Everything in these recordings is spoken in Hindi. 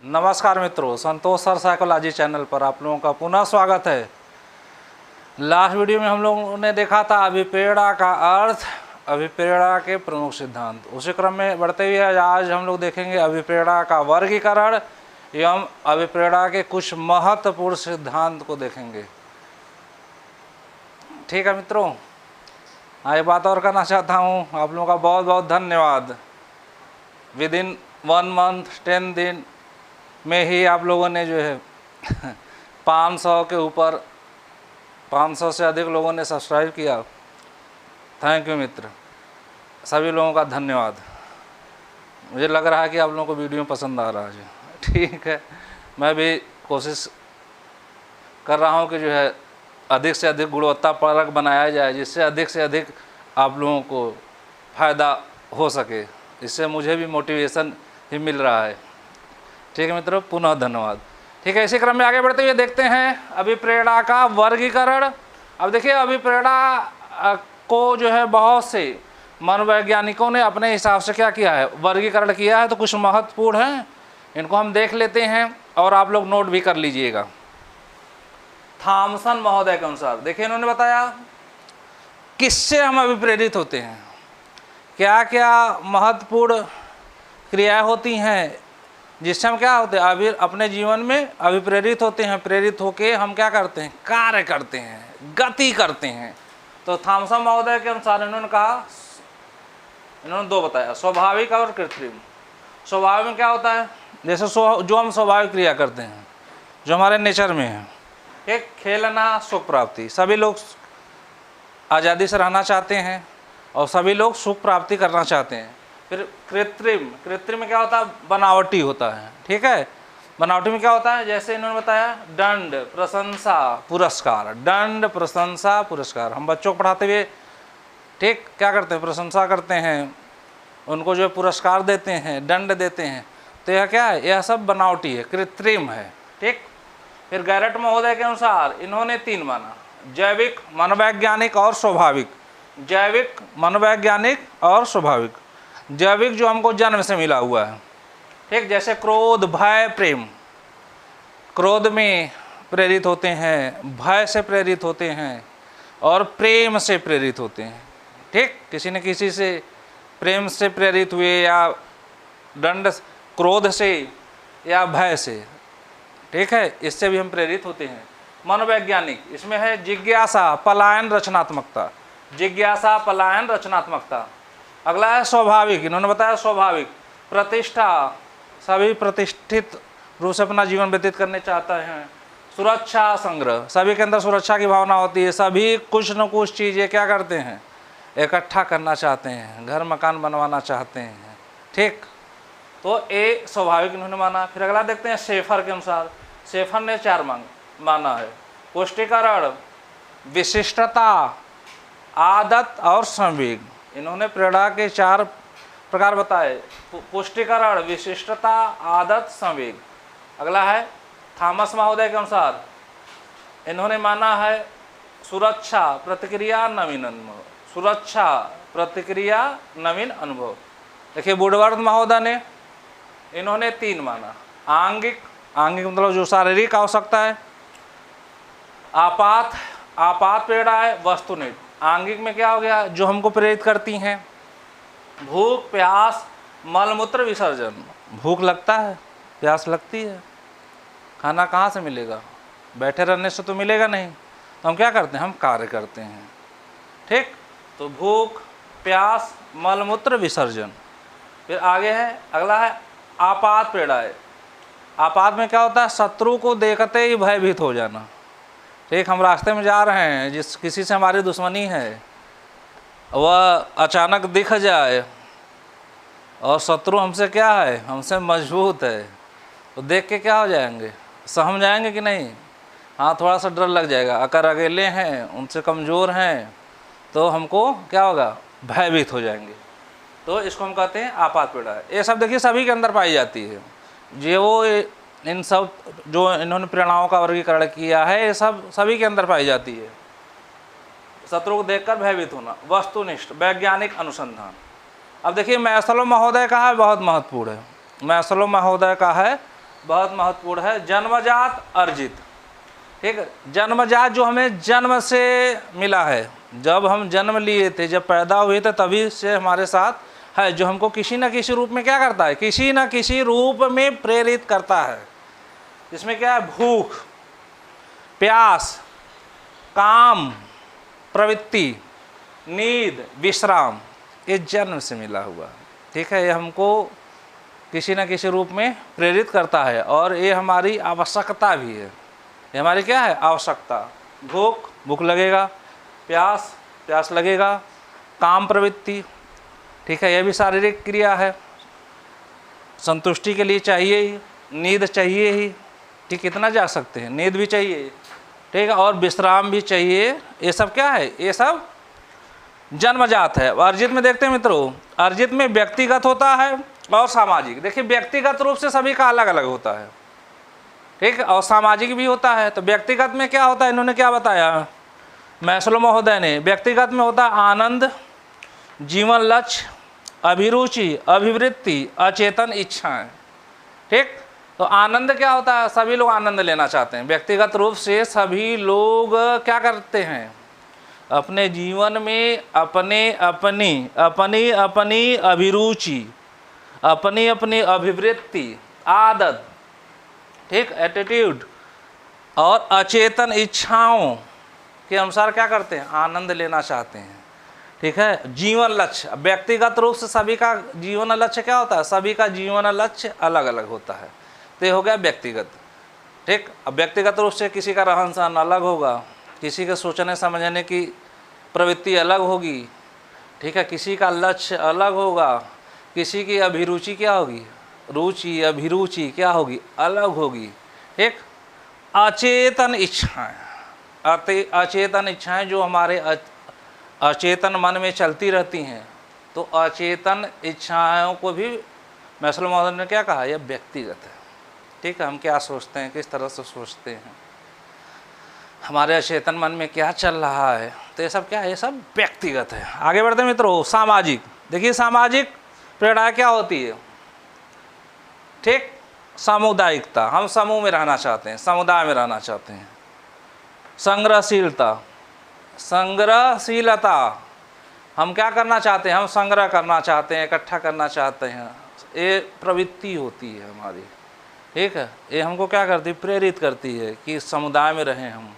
नमस्कार मित्रों, संतोष सर साइकोलॉजी चैनल पर आप लोगों का पुनः स्वागत है। लास्ट वीडियो में हम लोगों ने देखा था अभिप्रेरणा का अर्थ, अभिप्रेरणा के प्रमुख सिद्धांत। उसी क्रम में बढ़ते हुए आज हम लोग देखेंगे अभिप्रेरणा का वर्गीकरण एवं अभिप्रेरणा के कुछ महत्वपूर्ण सिद्धांत को देखेंगे। ठीक है मित्रों, एक बात और करना चाहता हूँ, आप लोगों का बहुत बहुत धन्यवाद। विद इन 1 मंथ 10 दिन में ही आप लोगों ने जो है 500 के ऊपर 500 से अधिक लोगों ने सब्सक्राइब किया। थैंक यू मित्र, सभी लोगों का धन्यवाद। मुझे लग रहा है कि आप लोगों को वीडियो पसंद आ रहा है। ठीक है, मैं भी कोशिश कर रहा हूँ कि जो है अधिक से अधिक गुणवत्तापरक बनाया जाए, जिससे अधिक से अधिक आप लोगों को फ़ायदा हो सके। इससे मुझे भी मोटिवेशन ही मिल रहा है। ठीक है मित्रों, पुनः धन्यवाद। ठीक है, इसी क्रम में आगे बढ़ते हुए देखते हैं अभिप्रेरणा का वर्गीकरण। अब देखिए, अभिप्रेरणा को जो है बहुत से मनोवैज्ञानिकों ने अपने हिसाब से क्या किया है, वर्गीकरण किया है। तो कुछ महत्वपूर्ण हैं, इनको हम देख लेते हैं और आप लोग नोट भी कर लीजिएगा। थॉमसन महोदय के अनुसार देखिए, इन्होंने बताया किससे हम अभिप्रेरित होते हैं, क्या क्या महत्वपूर्ण क्रियाएं होती हैं जिससे हम क्या होते हैं, अपने जीवन में अभिप्रेरित होते हैं। प्रेरित होके हम क्या करते हैं, कार्य करते हैं, गति करते हैं। तो थॉमसन महोदय के अनुसार इन्होंने कहा, इन्होंने 2 बताया, स्वाभाविक और कृत्रिम। स्वाभाविक में क्या होता है, जैसे जो हम स्वाभाविक क्रिया करते हैं जो हमारे नेचर में है। एक खेलना, सुख प्राप्ति, सभी लोग आज़ादी से रहना चाहते हैं और सभी लोग सुख प्राप्ति करना चाहते हैं। फिर कृत्रिम, कृत्रिम में क्या होता है, बनावटी होता है। ठीक है, बनावटी में क्या होता है, जैसे इन्होंने बताया दंड, प्रशंसा, पुरस्कार। दंड, प्रशंसा, पुरस्कार। हम बच्चों को पढ़ाते हुए ठीक क्या करते हैं, प्रशंसा करते हैं, उनको जो पुरस्कार देते हैं, दंड देते हैं। तो यह क्या है, यह सब बनावटी है, कृत्रिम है। ठीक, फिर गैरट महोदय के अनुसार इन्होंने 3 माना, जैविक, मनोवैज्ञानिक और स्वाभाविक। जैविक, मनोवैज्ञानिक और स्वाभाविक। जैविक जो हमको जन्म से मिला हुआ है। ठीक, जैसे क्रोध, भय, प्रेम। क्रोध में प्रेरित होते हैं, भय से प्रेरित होते हैं और प्रेम से प्रेरित होते हैं। ठीक, किसी न किसी से प्रेम से प्रेरित हुए या दंड, क्रोध से या भय से। ठीक है, इससे भी हम प्रेरित होते हैं। मनोवैज्ञानिक, इसमें है जिज्ञासा, पलायन, रचनात्मकता। जिज्ञासा, पलायन, रचनात्मकता। अगला है स्वाभाविक, इन्होंने बताया स्वाभाविक, प्रतिष्ठा, सभी प्रतिष्ठित रूप से अपना जीवन व्यतीत करने चाहते हैं। सुरक्षा, संग्रह, सभी के अंदर सुरक्षा की भावना होती है। सभी कुछ न कुछ चीज़ें क्या करते हैं, इकट्ठा करना चाहते हैं, घर मकान बनवाना चाहते हैं। ठीक, तो ये स्वाभाविक इन्होंने माना। फिर अगला देखते हैं शेफर के अनुसार। शेफर ने 4 माना है, पुष्टिकरण, विशिष्टता, आदत और संवेग। इन्होंने प्रेरणा के 4 प्रकार बताए, पुष्टिकरण, विशिष्टता, आदत, संवेग। अगला है थॉमस महोदय के अनुसार इन्होंने माना है सुरक्षा, प्रतिक्रिया, नवीन अनुभव। सुरक्षा, प्रतिक्रिया, नवीन अनुभव। देखिए वुडवर्थ महोदय ने, इन्होंने 3 माना, आंगिक, आंगिक मतलब जो शारीरिक आवश्यकता है, आपात प्रेरणा है, वस्तुनिष्ठ। आंगिक में क्या हो गया, जो हमको प्रेरित करती हैं, भूख, प्यास, मलमूत्र विसर्जन। भूख लगता है, प्यास लगती है, खाना कहाँ से मिलेगा, बैठे रहने से तो मिलेगा नहीं, तो हम क्या करते हैं, हम कार्य करते हैं। ठीक, तो भूख, प्यास, मलमूत्र विसर्जन। फिर आगे है, अगला है आपात प्रेरणा है। आपात में क्या होता है, शत्रु को देखते ही भयभीत हो जाना। ठीक, हम रास्ते में जा रहे हैं, जिस किसी से हमारी दुश्मनी है, वह अचानक दिख जाए और शत्रु हमसे क्या है, हमसे मजबूत है, तो देख के क्या हो जाएंगे, सहम जाएंगे कि नहीं। हाँ, थोड़ा सा डर लग जाएगा। अगर अकेले हैं, उनसे कमज़ोर हैं, तो हमको क्या होगा, भयभीत हो जाएंगे। तो इसको हम कहते हैं आपात प्रेरणा। ये सब देखिए सभी के अंदर पाई जाती है। जो वो इन सब जो इन्होंने प्रेरणाओं का वर्गीकरण किया है, ये सब सभी के अंदर पाई जाती है। शत्रु को देखकर भयभीत होना, वस्तुनिष्ठ, वैज्ञानिक अनुसंधान। अब देखिए मैस्लो महोदय का है, बहुत महत्वपूर्ण है। मैस्लो महोदय का है बहुत महत्वपूर्ण है। जन्मजात अर्जित, ठीक है, जन्मजात जो हमें जन्म से मिला है, जब हम जन्म लिए थे, जब पैदा हुए थे तभी से हमारे साथ है, जो हमको किसी न किसी रूप में क्या करता है, किसी न किसी रूप में प्रेरित करता है। इसमें क्या है, भूख, प्यास, काम, प्रवृत्ति, नींद, विश्राम, ये जन्म से मिला हुआ, ठीक है। ये हमको किसी न किसी रूप में प्रेरित करता है और ये हमारी आवश्यकता भी है। ये हमारी क्या है, आवश्यकता। भूख, भूख लगेगा, प्यास, प्यास लगेगा, काम, प्रवृत्ति, ठीक है, यह भी शारीरिक क्रिया है, संतुष्टि के लिए चाहिए ही, नींद चाहिए ही, ठीक, कितना जा सकते हैं, नींद भी चाहिए, ठीक है, और विश्राम भी चाहिए। ये सब क्या है, ये सब जन्मजात है। अर्जित में देखते हैं मित्रों, अर्जित में व्यक्तिगत होता है और सामाजिक। देखिए व्यक्तिगत रूप से सभी का अलग अलग होता है, ठीक है, और सामाजिक भी होता है। तो व्यक्तिगत में क्या होता है, इन्होंने क्या बताया, मैस्लो महोदय ने, व्यक्तिगत में होता है आनंद, जीवन लक्ष्य, अभिरुचि, अभिवृत्ति, अचेतन इच्छाएं, ठीक। तो आनंद क्या होता है, सभी लोग आनंद लेना चाहते हैं। व्यक्तिगत रूप से सभी लोग क्या करते हैं, अपने जीवन में अपनी अपनी अभिरुचि, अपनी अपनी अभिवृत्ति, आदत, ठीक, एटीट्यूड और अचेतन इच्छाओं के अनुसार क्या करते हैं, आनंद लेना चाहते हैं, ठीक है। जीवन लक्ष्य, व्यक्तिगत रूप से सभी का जीवन लक्ष्य क्या होता है, सभी का जीवन लक्ष्य अलग अलग होता है। तो ये हो गया व्यक्तिगत, ठीक। अब व्यक्तिगत रूप से किसी का रहन सहन अलग होगा, किसी के सोचने समझने की प्रवृत्ति अलग होगी, ठीक है, किसी का लक्ष्य अलग होगा, किसी की अभिरुचि क्या होगी, रुचि, अभिरुचि क्या होगी, अलग होगी, ठीक। अचेतन इच्छाएं, अचेतन इच्छाएं जो हमारे अचेतन मन में चलती रहती हैं, तो अचेतन इच्छाओं को भी मैस्लो महोदय ने क्या कहा, यह व्यक्तिगत है, ठीक है। हम क्या सोचते हैं, किस तरह से सोचते हैं, हमारे अचेतन मन में क्या चल रहा है, तो ये सब क्या है, ये सब व्यक्तिगत है। आगे बढ़ते हैं मित्रों, सामाजिक। देखिए सामाजिक प्रेरणा क्या होती है, ठीक, सामुदायिकता, हम समूह में रहना चाहते हैं, समुदाय में रहना चाहते हैं। संग्रहशीलता, संग्रहशीलता, हम क्या करना चाहते हैं, हम संग्रह करना चाहते हैं, इकट्ठा करना चाहते हैं, ये प्रवृत्ति होती है हमारी, ठीक है। ये हमको क्या करती है, प्रेरित करती है कि समुदाय में रहें हम,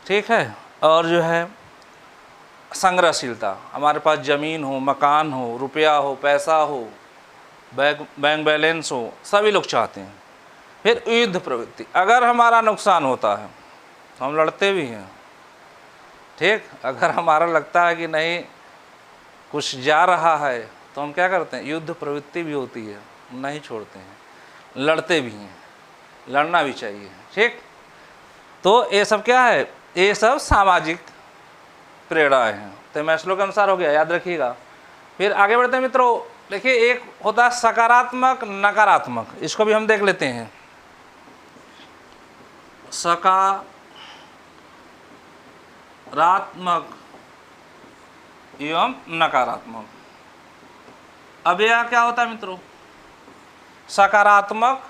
ठीक है। और जो है संग्रहशीलता, हमारे पास ज़मीन हो, मकान हो, रुपया हो, पैसा हो, बैंक बैलेंस हो, सभी लोग चाहते हैं। फिर युद्ध प्रवृत्ति, अगर हमारा नुकसान होता है तो हम लड़ते भी हैं, ठीक। अगर हमारा लगता है कि नहीं कुछ जा रहा है तो हम क्या करते हैं, युद्ध प्रवृत्ति भी होती है, नहीं छोड़ते हैं, लड़ते भी हैं, लड़ना भी चाहिए, ठीक। तो ये सब क्या है, ये सब सामाजिक प्रेरणाएं हैं। तो मैस्लो के अनुसार हो गया, याद रखिएगा। फिर आगे बढ़ते हैं मित्रों, देखिए एक होता है सकारात्मक, नकारात्मक, इसको भी हम देख लेते हैं। सकारात्मक एवं नकारात्मक। अब यह क्या होता है मित्रों, सकारात्मक,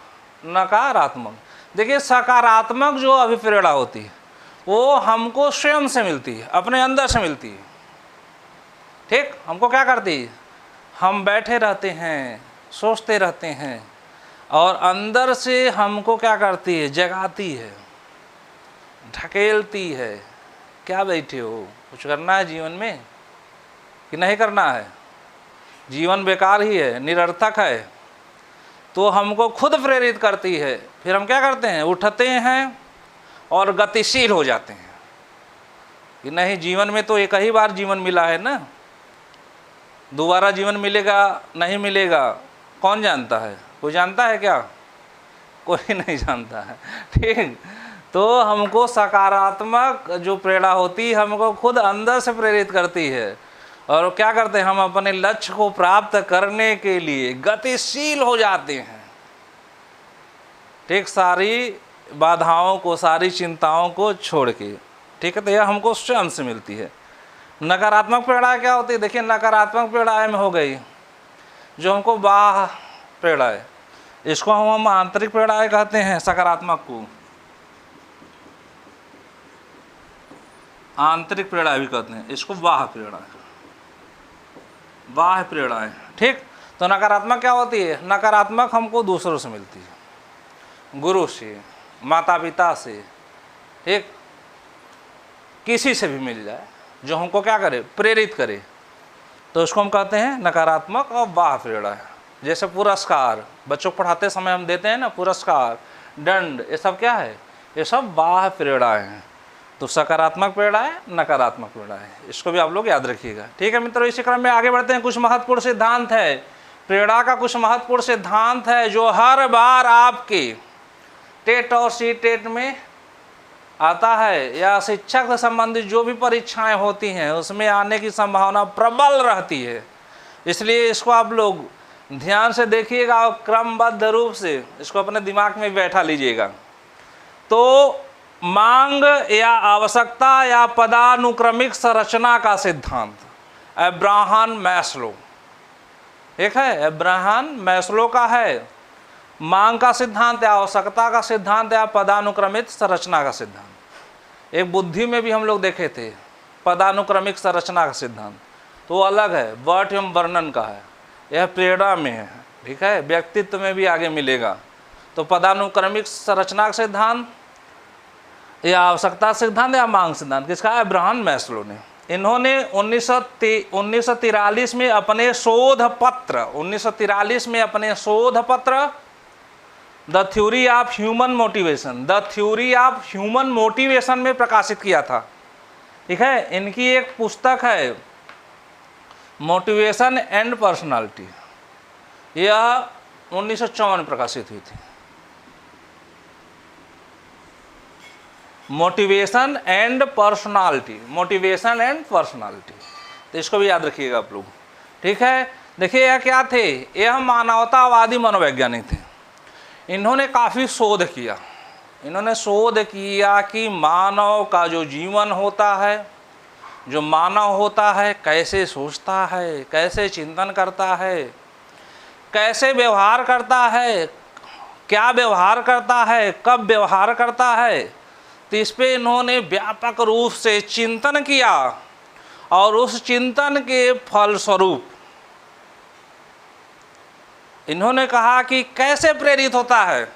नकारात्मक। देखिए सकारात्मक जो अभिप्रेरणा होती है वो हमको स्वयं से मिलती है, अपने अंदर से मिलती है, ठीक। हमको क्या करती है, हम बैठे रहते हैं, सोचते रहते हैं, और अंदर से हमको क्या करती है, जगाती है, ढकेलती है। क्या बैठे हो, कुछ करना है जीवन में कि नहीं करना है, जीवन बेकार ही है, निरर्थक है, तो हमको खुद प्रेरित करती है। फिर हम क्या करते हैं, उठते हैं और गतिशील हो जाते हैं कि नहीं, जीवन में तो एक ही बार जीवन मिला है ना, दोबारा जीवन मिलेगा नहीं मिलेगा कौन जानता है, कोई जानता है क्या, कोई नहीं जानता है, ठीक। तो हमको सकारात्मक जो प्रेरणा होती है हमको खुद अंदर से प्रेरित करती है, और क्या करते हैं, हम अपने लक्ष्य को प्राप्त करने के लिए गतिशील हो जाते हैं, ठीक, सारी बाधाओं को, सारी चिंताओं को छोड़ के, ठीक है। तो यह हमको स्वयं से मिलती है। नकारात्मक प्रेरणा क्या होती है, देखिए नकारात्मक प्रेरणा में हो गई जो हमको बाह्य प्रेरणा है, इसको हम आंतरिक प्रेरणाएं कहते हैं, सकारात्मक को आंतरिक प्रेरणा भी कहते हैं, इसको बाह्य प्रेरणा, बाह्य प्रेरणाएं। ठीक, तो नकारात्मक क्या होती है? नकारात्मक हमको दूसरों से मिलती है, गुरु से, माता पिता से, ठीक, किसी से भी मिल जाए जो हमको क्या करे, प्रेरित करे, तो उसको हम कहते हैं नकारात्मक और बाह्य प्रेरणा। जैसे पुरस्कार, बच्चों को पढ़ाते समय हम देते हैं ना पुरस्कार, दंड, ये सब क्या है? ये सब बाह्य प्रेरणाएं हैं। तो सकारात्मक प्रेरणा है, नकारात्मक प्रेरणा है, इसको भी आप लोग याद रखिएगा। ठीक है मित्रों, इसी क्रम में आगे बढ़ते हैं। कुछ महत्वपूर्ण सिद्धांत है प्रेरणा का, कुछ महत्वपूर्ण सिद्धांत है जो हर बार आपके टेट और सी टेट में आता है, या शिक्षक से संबंधित जो भी परीक्षाएं होती हैं उसमें आने की संभावना प्रबल रहती है। इसलिए इसको आप लोग ध्यान से देखिएगा और क्रमबद्ध रूप से इसको अपने दिमाग में बैठा लीजिएगा। तो मांग या आवश्यकता या पदानुक्रमिक संरचना का सिद्धांत अब्राहम मैस्लो, एक है अब्राहम मैस्लो का है, मांग का सिद्धांत या आवश्यकता का सिद्धांत या पदानुक्रमित संरचना का सिद्धांत। एक बुद्धि में भी हम लोग देखे थे पदानुक्रमिक संरचना का सिद्धांत, तो वो अलग है, वर्ट एवं वर्णन का है, यह प्रेरणा में है। ठीक है, व्यक्तित्व में भी आगे मिलेगा। तो पदानुक्रमिक संरचना का सिद्धांत या आवश्यकता सिद्धांत या मांग सिद्धांत किसका? अब्राहम मैस्लो ने। इन्होंने 1943 में अपने शोध पत्र, 1943 में अपने शोध पत्र the theory of human motivation, the theory of human motivation में प्रकाशित किया था। ठीक है, इनकी एक पुस्तक है मोटिवेशन एंड पर्सनालिटी, यह 1954 में प्रकाशित हुई थी। Motivation and personality, motivation and personality, तो इसको भी याद रखिएगा आप लोग। ठीक है, देखिए यह क्या थे? यह मानवतावादी मनोवैज्ञानिक थे। इन्होंने काफ़ी शोध किया। इन्होंने शोध किया कि मानव का जो जीवन होता है, जो मानव होता है, कैसे सोचता है, कैसे चिंतन करता है, कैसे व्यवहार करता है, क्या व्यवहार करता है, कब व्यवहार करता है। तो इस पे इन्होंने व्यापक रूप से चिंतन किया और उस चिंतन के फलस्वरूप इन्होंने कहा कि कैसे प्रेरित होता है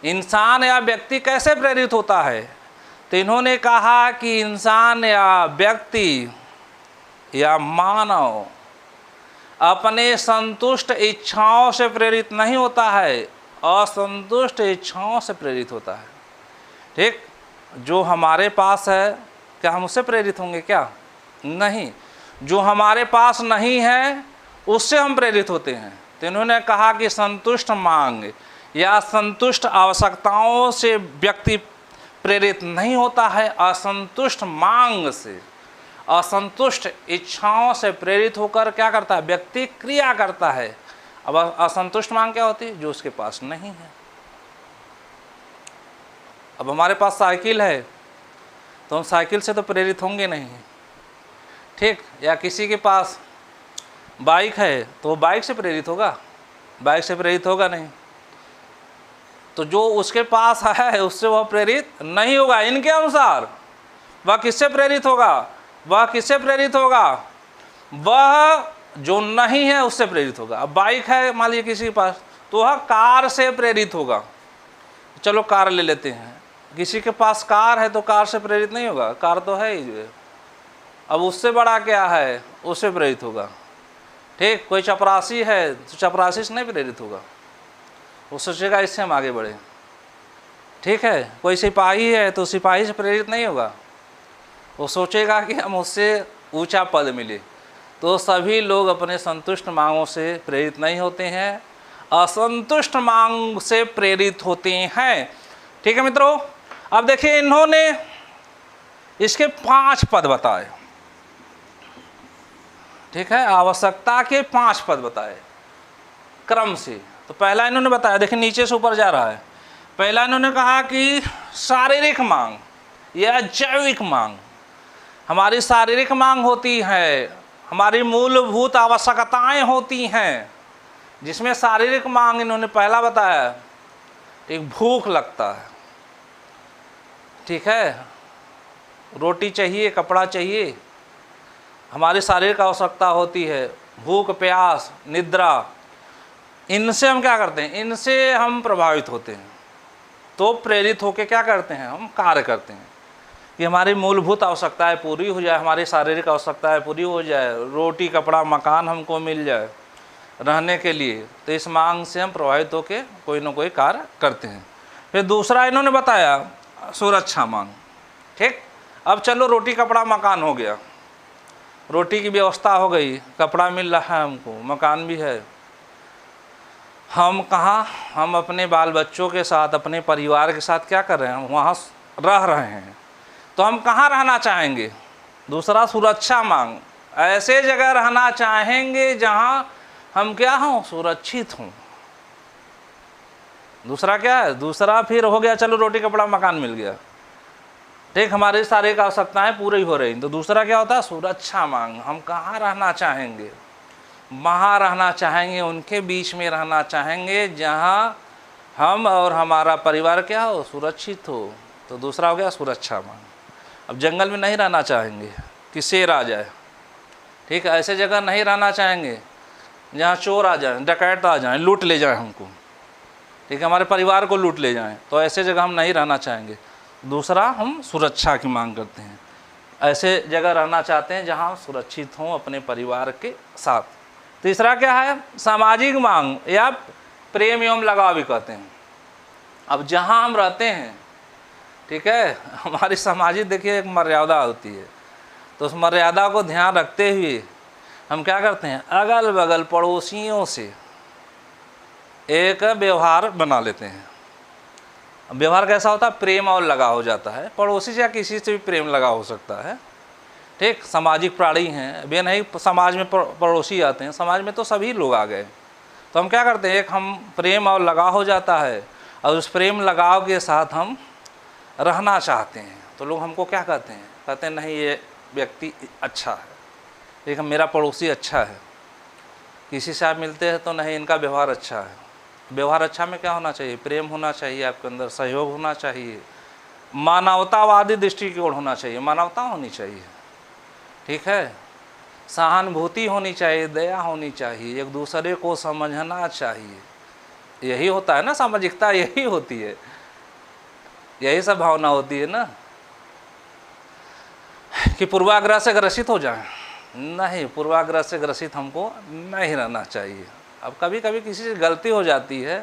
इंसान या व्यक्ति, कैसे प्रेरित होता है। तो इन्होंने कहा कि इंसान या व्यक्ति या मानव अपने संतुष्ट इच्छाओं से प्रेरित नहीं होता है, असंतुष्ट इच्छाओं से प्रेरित होता है। ठीक, जो हमारे पास है क्या हम उससे प्रेरित होंगे? क्या नहीं। जो हमारे पास नहीं है उससे हम प्रेरित होते हैं। तो इन्होंने कहा कि संतुष्ट मांग या संतुष्ट आवश्यकताओं से व्यक्ति प्रेरित नहीं होता है, असंतुष्ट मांग से, असंतुष्ट इच्छाओं से प्रेरित होकर क्या करता है? व्यक्ति क्रिया करता है। अब असंतुष्ट मांग क्या होती है? जो उसके पास नहीं है। अब हमारे पास साइकिल है तो हम साइकिल से तो प्रेरित होंगे नहीं। ठीक, या किसी के पास बाइक है तो वो बाइक से प्रेरित होगा? बाइक से प्रेरित होगा नहीं। तो जो उसके पास है उससे वह प्रेरित नहीं होगा। इनके अनुसार वह किससे प्रेरित होगा? वह किससे प्रेरित होगा? वह जो नहीं है उससे प्रेरित होगा। अब बाइक है मान लीजिए किसी के पास, तो वह कार से प्रेरित होगा। चलो कार ले लेते हैं, किसी के पास कार है तो कार से प्रेरित नहीं होगा, कार तो है ही जो है। अब उससे बड़ा क्या है? उससे प्रेरित होगा। ठीक, कोई चपरासी है तो चपरासी से नहीं प्रेरित होगा, वो सोचेगा इससे हम आगे बढ़े। ठीक है, कोई सिपाही है तो सिपाही से प्रेरित नहीं होगा, वो सोचेगा कि हम उससे ऊंचा पद मिले। तो सभी लोग अपने संतुष्ट मांगों से प्रेरित नहीं होते हैं, असंतुष्ट मांग से प्रेरित होते हैं। ठीक है मित्रों, अब देखिए इन्होंने इसके 5 पद बताए। ठीक है, आवश्यकता के 5 पद बताए क्रम से। तो पहला इन्होंने बताया, देखिए नीचे से ऊपर जा रहा है। पहला इन्होंने कहा कि शारीरिक मांग या जैविक मांग। हमारी शारीरिक मांग होती है, हमारी मूलभूत आवश्यकताएं होती हैं। जिसमें शारीरिक मांग इन्होंने पहला बताया, एक भूख लगता है, ठीक है, रोटी चाहिए, कपड़ा चाहिए, हमारी शारीरिक आवश्यकता होती है, भूख, प्यास, निद्रा, इनसे हम क्या करते हैं, इनसे हम प्रभावित होते हैं, तो प्रेरित होकर क्या करते हैं, हम कार्य करते हैं कि हमारी मूलभूत आवश्यकताएं पूरी हो जाए, हमारी शारीरिक आवश्यकताएं पूरी हो जाए, रोटी, कपड़ा, मकान हमको मिल जाए रहने के लिए। तो इस मांग से हम प्रभावित होकर कोई ना कोई कार्य करते हैं। फिर दूसरा इन्होंने बताया सुरक्षा मांग। ठीक, अब चलो रोटी, कपड़ा, मकान हो गया, रोटी की व्यवस्था हो गई, कपड़ा मिल रहा है हमको, मकान भी है, हम कहाँ, हम अपने बाल बच्चों के साथ, अपने परिवार के साथ क्या कर रहे हैं, हम वहाँ रह रहे हैं, तो हम कहाँ रहना चाहेंगे। दूसरा सुरक्षा मांग, ऐसे जगह रहना चाहेंगे जहाँ हम क्या हों, सुरक्षित हों। दूसरा क्या है, दूसरा फिर हो गया, चलो रोटी, कपड़ा, मकान मिल गया, ठीक, हमारी शारीरिक आवश्यकताएं पूरी हो रही, तो दूसरा क्या होता है, सुरक्षा मांग, हम कहाँ रहना चाहेंगे, वहाँ रहना चाहेंगे, उनके बीच में रहना चाहेंगे जहाँ हम और हमारा परिवार क्या हो, सुरक्षित हो। तो दूसरा हो गया सुरक्षा मांग। अब जंगल में नहीं रहना चाहेंगे कि शेर आ जाए, ठीक है, ऐसे जगह नहीं रहना चाहेंगे जहाँ चोर आ जाए, डकैत आ जाए, लूट ले जाए हमको, ठीक है, हमारे परिवार को लूट ले जाएं, तो ऐसे जगह हम नहीं रहना चाहेंगे। दूसरा हम सुरक्षा की मांग करते हैं, ऐसे जगह रहना चाहते हैं जहाँ सुरक्षित हों अपने परिवार के साथ। तीसरा क्या है, सामाजिक मांग या प्रेम एवं लगाव भी कहते हैं। अब जहाँ हम रहते हैं, ठीक है, हमारी सामाजिक देखिए एक मर्यादा होती है, तो उस मर्यादा को ध्यान रखते हुए हम क्या करते हैं, अगल बगल पड़ोसियों से एक व्यवहार बना लेते हैं। व्यवहार कैसा होता है, प्रेम और लगाव हो जाता है, पड़ोसी से या किसी से भी प्रेम लगाव हो सकता है, ठीक, सामाजिक प्राणी हैं, वे नहीं समाज में पड़ोसी आते हैं, समाज में तो सभी लोग आ गए, तो हम क्या करते हैं, एक हम प्रेम और लगाव हो जाता है, और उस प्रेम लगाव के साथ हम रहना चाहते हैं, तो लोग हमको क्या कहते हैं, कहते हैं नहीं ये व्यक्ति अच्छा है, एक मेरा पड़ोसी अच्छा है, किसी से आप मिलते हैं तो नहीं इनका व्यवहार अच्छा है। व्यवहार अच्छा में क्या होना चाहिए, प्रेम होना चाहिए, आपके अंदर सहयोग होना चाहिए, मानवतावादी दृष्टिकोण होना चाहिए, मानवता होनी चाहिए, ठीक है, सहानुभूति होनी चाहिए, दया होनी चाहिए, एक दूसरे को समझना चाहिए। यही होता है ना सामाजिकता, यही होती है, यही सब भावना होती है ना, कि पूर्वाग्रह से ग्रसित हो जाए, नहीं, पूर्वाग्रह से ग्रसित हमको नहीं रहना चाहिए। अब कभी कभी किसी से गलती हो जाती है,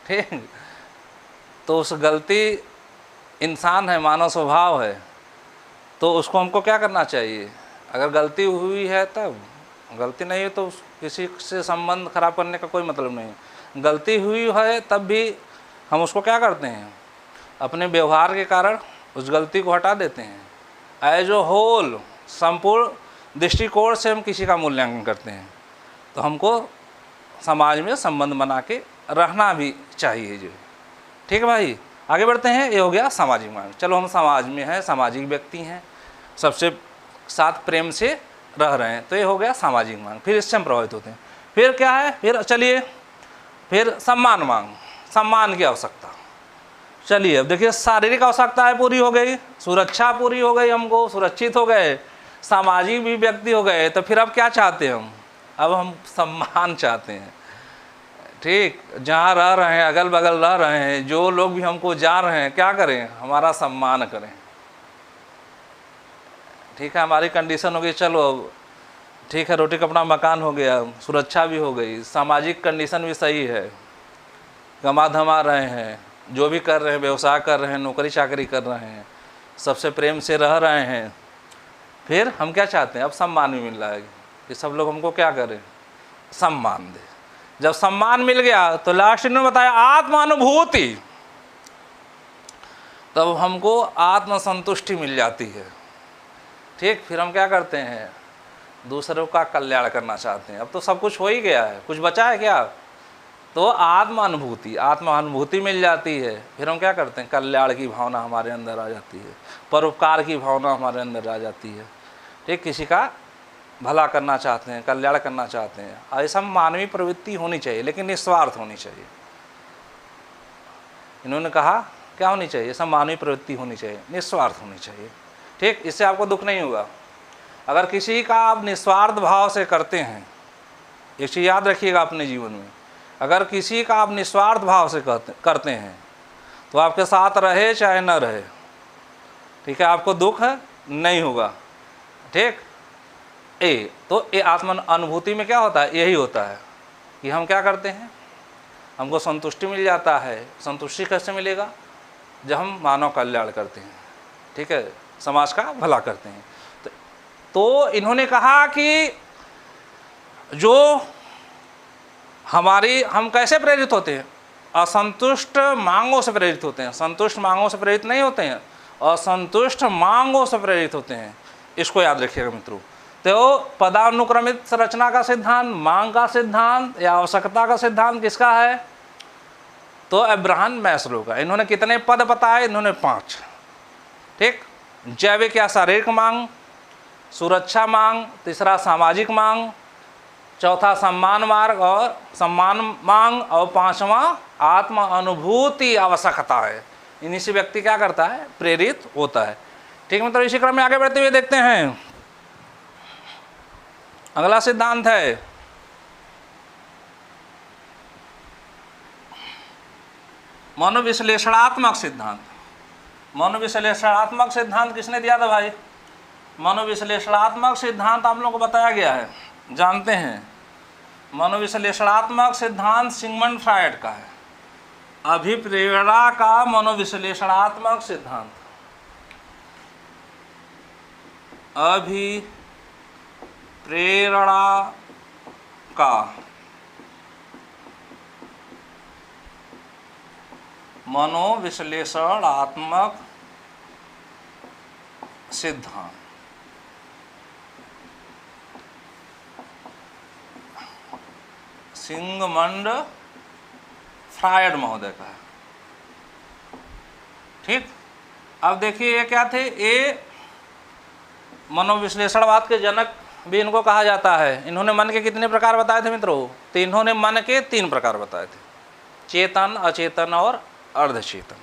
ठीक, तो उस गलती, इंसान है, मानव स्वभाव है, तो उसको हमको क्या करना चाहिए, अगर गलती हुई है तब, गलती नहीं है तो किसी से संबंध खराब करने का कोई मतलब नहीं। गलती हुई है तब भी हम उसको क्या करते हैं, अपने व्यवहार के कारण उस गलती को हटा देते हैं। एज ए होल, संपूर्ण दृष्टिकोण से हम किसी का मूल्यांकन करते हैं, तो हमको समाज में संबंध बना के रहना भी चाहिए जी, ठीक है भाई। आगे बढ़ते हैं, ये हो गया सामाजिक मांग। चलो हम समाज में हैं, सामाजिक व्यक्ति हैं, सबसे साथ प्रेम से रह रहे हैं, तो ये हो गया सामाजिक मांग। फिर इससे हम प्रभावित होते हैं। फिर क्या है, फिर चलिए, फिर सम्मान मांग, सम्मान की आवश्यकता। चलिए अब देखिए, शारीरिक आवश्यकताएं पूरी हो गई, सुरक्षा पूरी हो गई, हमको सुरक्षित हो गए, सामाजिक भी व्यक्ति हो गए, तो फिर अब क्या चाहते हैं हम, अब हम सम्मान चाहते हैं, ठीक, जहाँ रह रहे हैं, अगल बगल रह रहे हैं, जो लोग भी हमको जा रहे हैं, क्या करें, हमारा सम्मान करें, ठीक है। हमारी कंडीशन हो गई, चलो अब ठीक है, रोटी कपड़ा मकान हो गया, सुरक्षा भी हो गई, सामाजिक कंडीशन भी सही है, कमा धमा रहे हैं, जो भी कर रहे हैं, व्यवसाय कर रहे हैं, नौकरी चाकरी कर रहे हैं, सबसे प्रेम से रह रहे हैं, फिर हम क्या चाहते हैं, अब सम्मान भी मिल रहा है कि सब लोग हमको क्या करें, सम्मान दे। जब सम्मान मिल गया तो लास्ट ने बताया आत्मानुभूति, तब हमको आत्मसंतुष्टि मिल जाती है, ठीक। फिर हम क्या करते हैं, दूसरों का कल्याण करना चाहते हैं। अब तो सब कुछ हो ही गया है, कुछ बचा है क्या, तो आत्मानुभूति मिल जाती है। फिर हम क्या करते हैं, कल्याण की भावना हमारे अंदर आ जाती है, परोपकार की भावना हमारे अंदर आ जाती है, ठीक, किसी का भला करना चाहते हैं, कल्याण करना चाहते हैं। ऐसा मानवीय प्रवृत्ति होनी चाहिए, लेकिन निस्वार्थ होनी चाहिए। इन्होंने कहा क्या होनी चाहिए? ऐसा मानवीय प्रवृत्ति होनी चाहिए, निस्वार्थ होनी चाहिए। ठीक, इससे आपको दुख नहीं होगा। अगर किसी का आप निस्वार्थ भाव से करते हैं, एक चीज़ याद रखिएगा अपने जीवन में, अगर किसी का आप निस्वार्थ भाव से करते हैं तो आपके साथ रहे चाहे न रहे, ठीक है, आपको दुख नहीं होगा। ठीक, तो ये आत्म अनुभूति में क्या होता है? यही होता है कि हम क्या करते हैं, हमको संतुष्टि मिल जाता है। संतुष्टि कैसे मिलेगा? जब हम मानव कल्याण करते हैं, ठीक है, समाज का भला करते हैं। तो इन्होंने कहा कि जो हम कैसे प्रेरित होते हैं? असंतुष्ट मांगों से प्रेरित होते हैं। संतुष्ट मांगों से प्रेरित नहीं होते हैं, असंतुष्ट मांगों से प्रेरित होते हैं। इसको याद रखिएगा मित्रों। तो पदानुक्रमित संरचना का सिद्धांत, मांग का सिद्धांत या आवश्यकता का सिद्धांत किसका है? तो अब्राहम मैस्लो का। इन्होंने कितने पद बताए? इन्होंने 5। ठीक, जैविक या शारीरिक मांग, सुरक्षा मांग, तीसरा सामाजिक मांग, चौथा सम्मान मार्ग और सम्मान मांग, और 5वां आत्म अनुभूति आवश्यकता है। इन्हीं से व्यक्ति क्या करता है? प्रेरित होता है। ठीक, मतलब इसी क्रम में आगे बढ़ते हुए देखते हैं, अगला सिद्धांत है मनोविश्लेषणात्मक सिद्धांत। मनोविश्लेषणात्मक सिद्धांत किसने दिया था भाई? मनोविश्लेषणात्मक सिद्धांत आप लोगों को बताया गया है, जानते हैं। मनोविश्लेषणात्मक सिद्धांत सिगमंड फ्रायड का है। अभिप्रेरणा का मनोविश्लेषणात्मक सिद्धांत, अभिप्रेरणा का मनोविश्लेषणात्मक सिद्धांत, सिगमंड फ्रायड महोदय का है। ठीक, अब देखिए ये क्या थे? ये मनोविश्लेषणवाद के जनक भी इनको कहा जाता है। इन्होंने मन के कितने प्रकार बताए थे मित्रों? तो इन्होंने मन के 3 प्रकार बताए थे, चेतन, अचेतन और अर्धचेतन।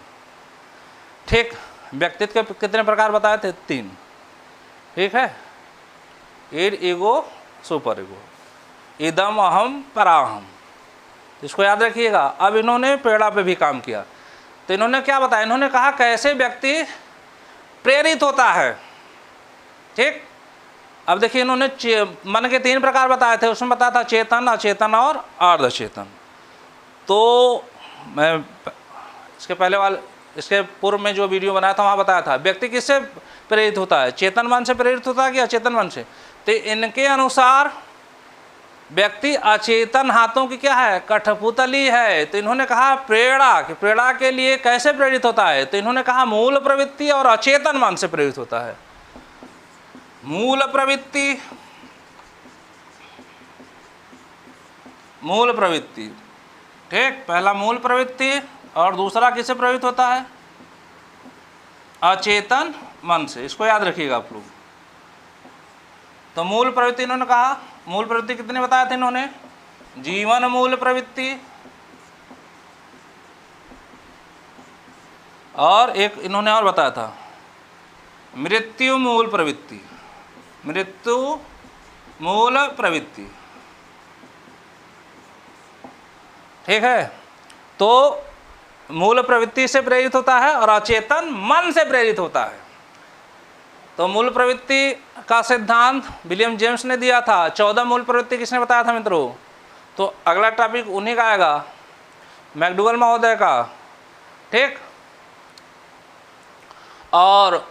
ठीक, व्यक्तित्व के कितने प्रकार बताए थे? 3। ठीक है, ईड, ईगो, सुपर ईगो, इदम, अहम, पराहम। इसको याद रखिएगा। अब इन्होंने प्रेरणा पे भी काम किया। तो इन्होंने क्या बताया? इन्होंने कहा कैसे व्यक्ति प्रेरित होता है। ठीक, अब देखिए इन्होंने मन के 3 प्रकार बताए थे। उसमें बताया था चेतन, अचेतन और अर्धचेतन। तो मैं इसके पूर्व में जो वीडियो बनाया था वहाँ बताया था व्यक्ति किससे प्रेरित होता है? चेतन मन से प्रेरित होता है कि अचेतन मन से? तो इनके अनुसार व्यक्ति अचेतन हाथों की क्या है? कठपुतली है। तो इन्होंने कहा प्रेरणा के लिए कैसे प्रेरित होता है? तो इन्होंने कहा मूल प्रवृत्ति और अचेतन मन से प्रेरित होता है। मूल प्रवृत्ति, ठीक, पहला मूल प्रवृत्ति और दूसरा किससे प्रेरित होता है? अचेतन मन से। इसको याद रखिएगा आप लोग। तो मूल प्रवृत्ति इन्होंने कहा, मूल प्रवृत्ति कितने बताए थे इन्होंने? जीवन मूल प्रवृत्ति और एक इन्होंने और बताया था मृत्यु मूल प्रवृत्ति। मृत्यु मूल प्रवृत्ति, ठीक है। तो मूल प्रवृत्ति से प्रेरित होता है और अचेतन मन से प्रेरित होता है। तो मूल प्रवृत्ति का सिद्धांत विलियम जेम्स ने दिया था। 14 मूल प्रवृत्ति किसने बताया था मित्रों? तो अगला टॉपिक उन्हीं का आएगा, मैकडूगल महोदय का। ठीक, और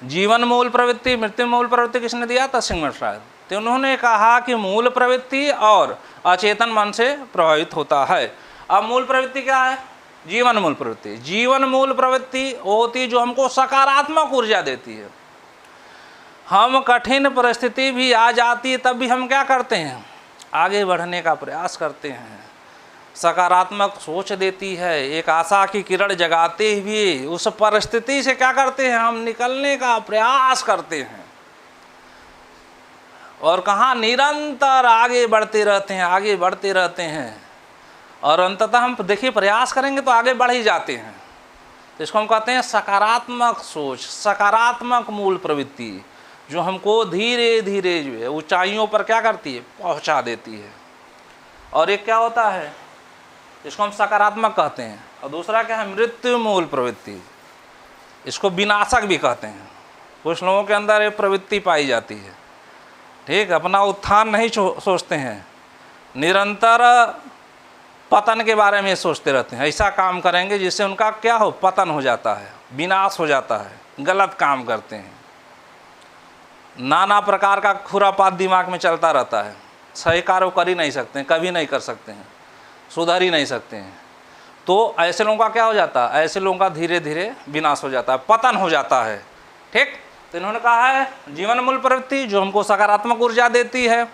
जीवन मूल प्रवृत्ति, मृत्यु मूल प्रवृत्ति किसने दिया था? Sigmund Freud. तो उन्होंने कहा कि मूल प्रवृत्ति और अचेतन मन से प्रभावित होता है। अब मूल प्रवृत्ति क्या है? जीवन मूल प्रवृत्ति। जीवन मूल प्रवृत्ति वो होती है जो हमको सकारात्मक ऊर्जा देती है। हम कठिन परिस्थिति भी आ जाती है तब भी हम क्या करते हैं? आगे बढ़ने का प्रयास करते हैं। सकारात्मक सोच देती है, एक आशा की किरण जगाते हुए उस परिस्थिति से क्या करते हैं? हम निकलने का प्रयास करते हैं। और कहाँ निरंतर आगे बढ़ते रहते हैं, आगे बढ़ते रहते हैं, और अंततः हम देखिए प्रयास करेंगे तो आगे बढ़ ही जाते हैं। तो इसको हम कहते हैं सकारात्मक सोच, सकारात्मक मूल प्रवृत्ति, जो हमको धीरे धीरे जो है ऊंचाइयों पर क्या करती है, पहुंचा देती है। और एक क्या होता है, इसको हम सकारात्मक कहते हैं। और दूसरा क्या है, मृत्यु मूल प्रवृत्ति, इसको विनाशक भी कहते हैं। कुछ लोगों के अंदर ये प्रवृत्ति पाई जाती है, ठीक, अपना उत्थान नहीं सोचते हैं, निरंतर पतन के बारे में सोचते रहते हैं। ऐसा काम करेंगे जिससे उनका क्या हो, पतन हो जाता है, विनाश हो जाता है, गलत काम करते हैं, नाना प्रकार का खुरापात दिमाग में चलता रहता है, सही कार्य कर ही नहीं सकते हैं, कभी नहीं कर सकते हैं, सुधर ही नहीं सकते हैं। तो ऐसे लोगों का क्या हो जाता है, ऐसे लोगों का धीरे धीरे विनाश हो जाता है, पतन हो जाता है। ठीक, तो इन्होंने कहा है जीवन मूल प्रवृत्ति जो हमको सकारात्मक ऊर्जा देती है,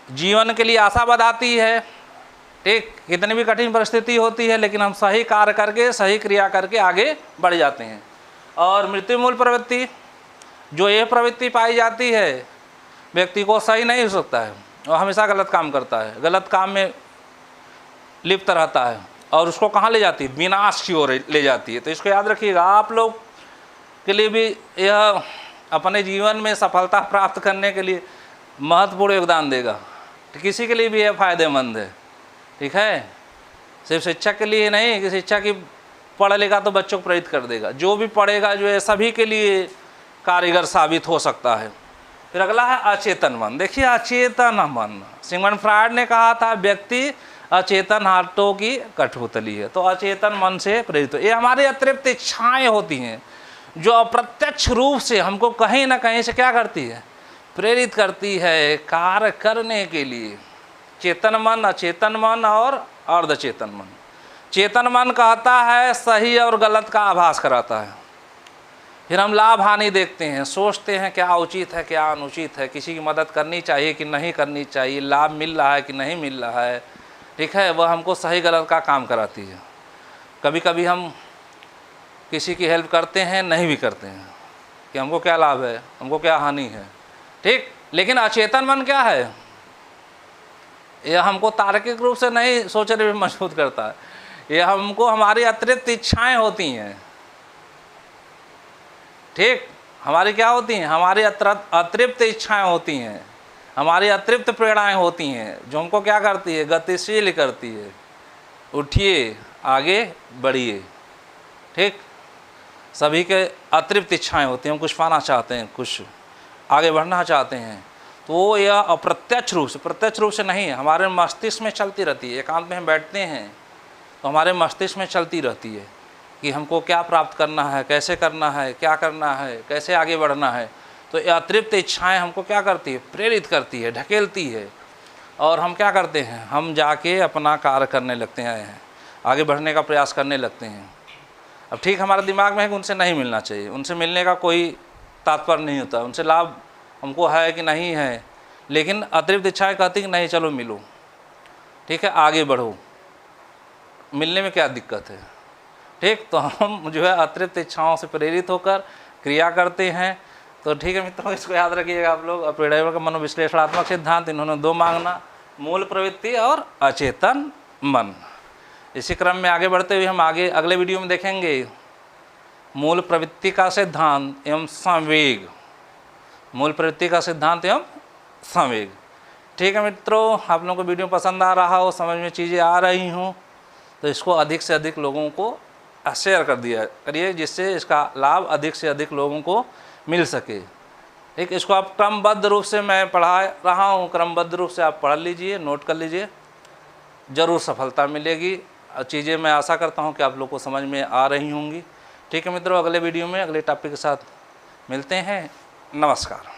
जीवन के लिए आशा बढ़ाती है। ठीक, कितनी भी कठिन परिस्थिति होती है लेकिन हम सही कार्य करके, सही क्रिया करके आगे बढ़ जाते हैं। और मृत्यु मूल प्रवृत्ति, जो ये प्रवृत्ति पाई जाती है, व्यक्ति को सही नहीं हो सकता है और हमेशा गलत काम करता है, गलत काम में लिप्त रहता है, और उसको कहाँ ले जाती है, विनाश की ओर ले जाती है। तो इसको याद रखिएगा, आप लोग के लिए भी यह अपने जीवन में सफलता प्राप्त करने के लिए महत्वपूर्ण योगदान देगा। तो किसी के लिए भी यह फायदेमंद है, ठीक है, सिर्फ शिक्षक के लिए नहीं कि शिक्षा की पढ़ लेगा तो बच्चों को प्रेरित कर देगा, जो भी पढ़ेगा जो है सभी के लिए कारीगर साबित हो सकता है। फिर अगला है अचेतन मन। देखिए अचेतन मन, सिगमंड फ्रायड ने कहा था व्यक्ति अचेतन हाथों की कठपुतली है। तो अचेतन मन से प्रेरित हो, ये हमारी अतिरिक्त इच्छाएं होती हैं जो अप्रत्यक्ष रूप से हमको कहीं ना कहीं से क्या करती है, प्रेरित करती है कार्य करने के लिए। चेतन मन, अचेतन मन और अर्धचेतन मन। चेतन मन कहता है सही और गलत का आभास कराता है, फिर हम लाभ हानि देखते हैं, सोचते हैं क्या उचित है क्या अनुचित है, किसी की मदद करनी चाहिए कि नहीं करनी चाहिए, लाभ मिल रहा है कि नहीं मिल रहा है, ठीक है, वह हमको सही गलत का काम कराती है। कभी कभी हम किसी की हेल्प करते हैं, नहीं भी करते हैं कि हमको क्या लाभ है, हमको क्या हानि है, ठीक। लेकिन अचेतन मन क्या है, यह हमको तार्किक रूप से नहीं सोचने में मजबूत करता है, यह हमको हमारी अतिरिक्त इच्छाएं होती हैं, ठीक, हमारी क्या होती हैं, हमारी अतिरिक्त इच्छाएं होती हैं, हमारी अतिरिक्त प्रेरणाएं होती हैं जो हमको क्या करती है, गतिशील करती है। उठिए आगे बढ़िए, ठीक, सभी के अतिरिक्त इच्छाएं होती हैं, हम कुछ पाना चाहते हैं, कुछ आगे बढ़ना चाहते हैं, तो यह अप्रत्यक्ष रूप से, प्रत्यक्ष रूप से नहीं है, हमारे मस्तिष्क में चलती रहती है। एकांत में हम बैठते हैं तो हमारे मस्तिष्क में चलती रहती है कि हमको क्या प्राप्त करना है, कैसे करना है, क्या करना है, कैसे आगे बढ़ना है। तो ये अतिरिक्त इच्छाएं हमको क्या करती है, प्रेरित करती है, ढकेलती है, और हम क्या करते हैं, हम जाके अपना कार्य करने लगते हैं, आगे बढ़ने का प्रयास करने लगते हैं। अब ठीक हमारे दिमाग में है कि उनसे नहीं मिलना चाहिए, उनसे मिलने का कोई तात्पर्य नहीं होता, उनसे लाभ हमको है कि नहीं है, लेकिन अतिरिक्त इच्छाएं कहती कि नहीं चलो मिलो, ठीक है, आगे बढ़ो, मिलने में क्या दिक्कत है, ठीक। तो हम जो है अतिरिक्त इच्छाओं से प्रेरित होकर क्रिया करते हैं। तो ठीक है मित्रों, इसको याद रखिएगा आप लोग। फ्रीडाइवर का मनोविश्लेषणात्मक सिद्धांत, इन्होंने दो मांगना, मूल प्रवृत्ति और अचेतन मन। इसी क्रम में आगे बढ़ते हुए हम आगे अगले वीडियो में देखेंगे मूल प्रवृत्ति का सिद्धांत एवं संवेग, मूल प्रवृत्ति का सिद्धांत एवं संवेग। ठीक है मित्रों, आप लोगों को वीडियो पसंद आ रहा हो, समझ में चीज़ें आ रही हों, तो इसको अधिक से अधिक लोगों को शेयर कर दिया करिए, जिससे इसका लाभ अधिक से अधिक लोगों को मिल सके। ठीक, इसको आप क्रमबद्ध रूप से मैं पढ़ा रहा हूँ, क्रमबद्ध रूप से आप पढ़ लीजिए, नोट कर लीजिए, ज़रूर सफलता मिलेगी। चीज़ें मैं आशा करता हूँ कि आप लोग को समझ में आ रही होंगी। ठीक है मित्रों, अगले वीडियो में अगले टॉपिक के साथ मिलते हैं। नमस्कार।